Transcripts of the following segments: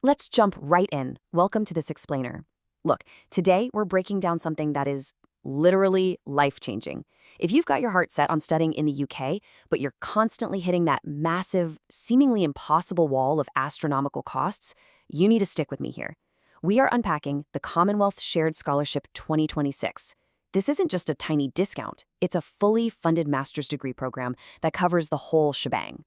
Let's jump right in. Welcome to this explainer. Look, today we're breaking down something that is literally life-changing. If you've got your heart set on studying in the UK, but you're constantly hitting that massive, seemingly impossible wall of astronomical costs, you need to stick with me here. We are unpacking the Commonwealth Shared Scholarship 2026. This isn't just a tiny discount. It's a fully funded master's degree program that covers the whole shebang.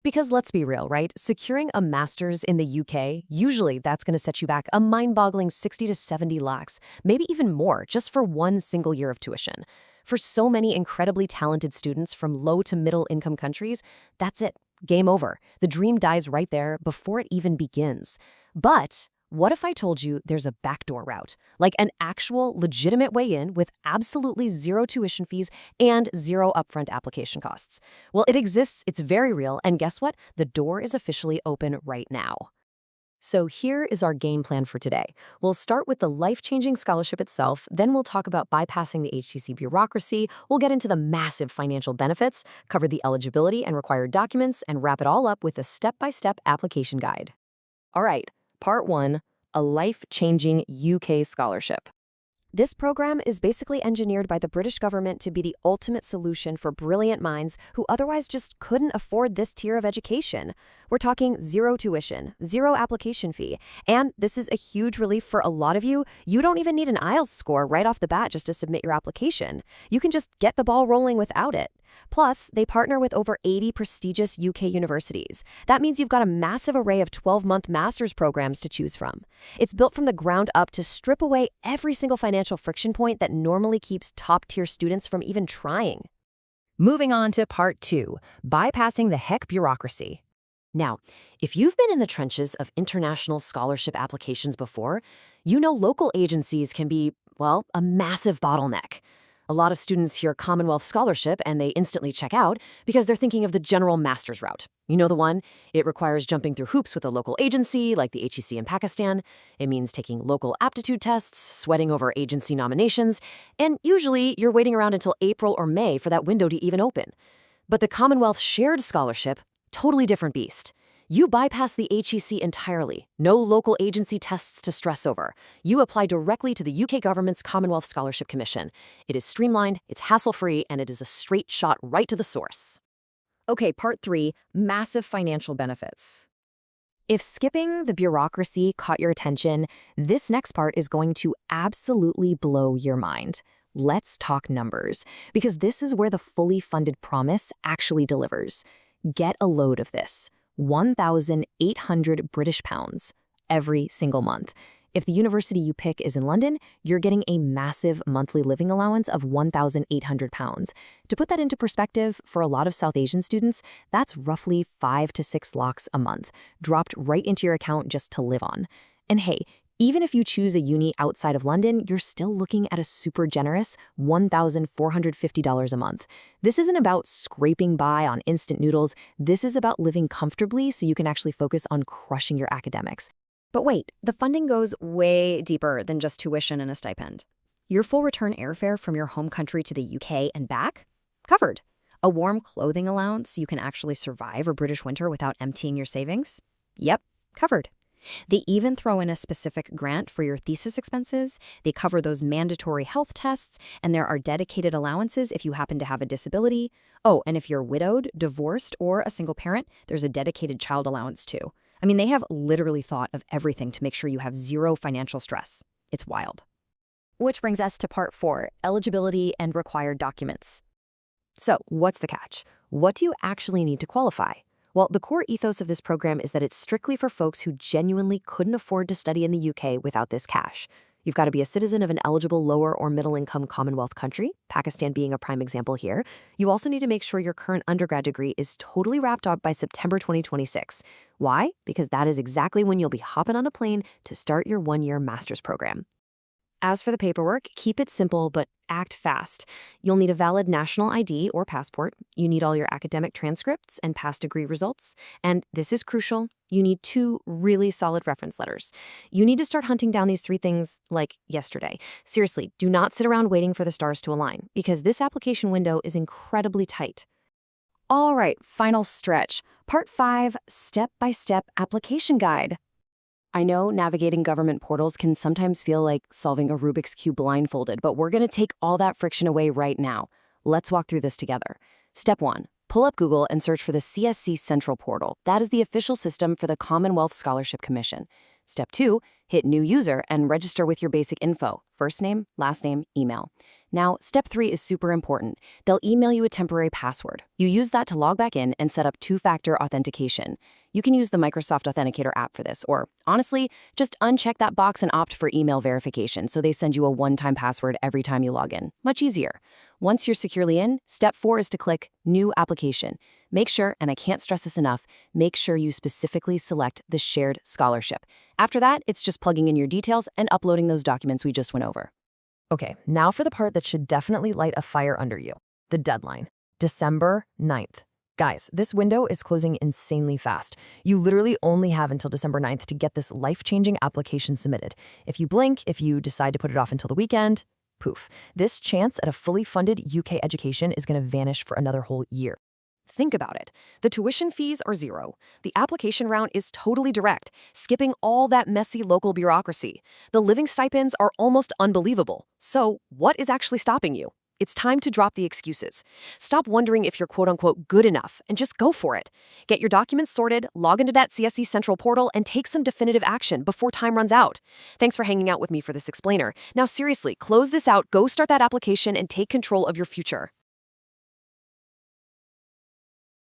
Because let's be real, right? Securing a master's in the UK, usually that's going to set you back a mind-boggling 60 to 70 lakhs, maybe even more, just for one single year of tuition. For so many incredibly talented students from low to middle income countries, that's it. Game over. The dream dies right there before it even begins. But what if I told you there's a backdoor route, like an actual legitimate way in with absolutely zero tuition fees and zero upfront application costs? Well, it exists, it's very real, and guess what? The door is officially open right now. So here is our game plan for today. We'll start with the life-changing scholarship itself, then we'll talk about bypassing the HTC bureaucracy, we'll get into the massive financial benefits, cover the eligibility and required documents, and wrap it all up with a step-by-step application guide. All right. Part 1, a life-changing UK scholarship. This program is basically engineered by the British government to be the ultimate solution for brilliant minds who otherwise just couldn't afford this tier of education. We're talking zero tuition, zero application fee, and this is a huge relief for a lot of you. You don't even need an IELTS score right off the bat just to submit your application. You can just get the ball rolling without it. Plus, they partner with over 80 prestigious UK universities. That means you've got a massive array of 12-month master's programs to choose from. It's built from the ground up to strip away every single financial friction point that normally keeps top-tier students from even trying. Moving on to Part 2, bypassing the heck bureaucracy. Now, if you've been in the trenches of international scholarship applications before, you know local agencies can be, well, a massive bottleneck. A lot of students hear Commonwealth Scholarship and they instantly check out because they're thinking of the general master's route. You know the one? It requires jumping through hoops with a local agency like the HEC in Pakistan. It means taking local aptitude tests, sweating over agency nominations, and usually you're waiting around until April or May for that window to even open. But the Commonwealth Shared Scholarship, totally different beast. You bypass the HEC entirely. No local agency tests to stress over. You apply directly to the UK government's Commonwealth Scholarship Commission. It is streamlined, it's hassle-free, and it is a straight shot right to the source. Okay, Part 3, massive financial benefits. If skipping the bureaucracy caught your attention, this next part is going to absolutely blow your mind. Let's talk numbers, because this is where the fully funded promise actually delivers. Get a load of this. 1,800 British pounds every single month. If the university you pick is in London, you're getting a massive monthly living allowance of 1,800 pounds. To put that into perspective, for a lot of South Asian students, that's roughly 5 to 6 lakhs a month, dropped right into your account just to live on. And hey, even if you choose a uni outside of London, you're still looking at a super generous $1,450 a month. This isn't about scraping by on instant noodles. This is about living comfortably so you can actually focus on crushing your academics. But wait, the funding goes way deeper than just tuition and a stipend. Your full return airfare from your home country to the UK and back? Covered. A warm clothing allowance so you can actually survive a British winter without emptying your savings? Yep, covered. They even throw in a specific grant for your thesis expenses, they cover those mandatory health tests, and there are dedicated allowances if you happen to have a disability. Oh, and if you're widowed, divorced, or a single parent, there's a dedicated child allowance too. I mean, they have literally thought of everything to make sure you have zero financial stress. It's wild. Which brings us to Part 4, eligibility and required documents. So, what's the catch? What do you actually need to qualify? Well, the core ethos of this program is that it's strictly for folks who genuinely couldn't afford to study in the UK without this cash. You've got to be a citizen of an eligible lower or middle-income Commonwealth country, Pakistan being a prime example here. You also need to make sure your current undergrad degree is totally wrapped up by September 2026. Why? Because that is exactly when you'll be hopping on a plane to start your one-year master's program. As for the paperwork, keep it simple but act fast. You'll need a valid national ID or passport. You need all your academic transcripts and past degree results. And this is crucial, you need 2 really solid reference letters. You need to start hunting down these 3 things like yesterday. Seriously, do not sit around waiting for the stars to align, because this application window is incredibly tight. All right, final stretch. Part 5, step-by-step application guide. I know navigating government portals can sometimes feel like solving a Rubik's Cube blindfolded, but we're going to take all that friction away right now. Let's walk through this together. Step 1. Pull up Google and search for the CSC Central Portal. That is the official system for the Commonwealth Scholarship Commission. Step 2. Hit New User and register with your basic info, first name, last name, email. Now, step 3 is super important. They'll email you a temporary password. You use that to log back in and set up two-factor authentication. You can use the Microsoft Authenticator app for this, or honestly, just uncheck that box and opt for email verification so they send you a one-time password every time you log in. Much easier. Once you're securely in, step 4 is to click New Application. Make sure, and I can't stress this enough, make sure you specifically select the Shared Scholarship. After that, it's just plugging in your details and uploading those documents we just went over. Okay, now for the part that should definitely light a fire under you. The deadline. December 9th. Guys, this window is closing insanely fast. You literally only have until December 9th to get this life-changing application submitted. If you blink, if you decide to put it off until the weekend, poof. This chance at a fully funded UK education is going to vanish for another whole year. Think about it. The tuition fees are zero. The application route is totally direct, skipping all that messy local bureaucracy. The living stipends are almost unbelievable. So, what is actually stopping you? It's time to drop the excuses. Stop wondering if you're quote-unquote good enough and just go for it. Get your documents sorted, log into that CSE Central portal, and take some definitive action before time runs out. Thanks for hanging out with me for this explainer. Now seriously, close this out, go start that application, and take control of your future.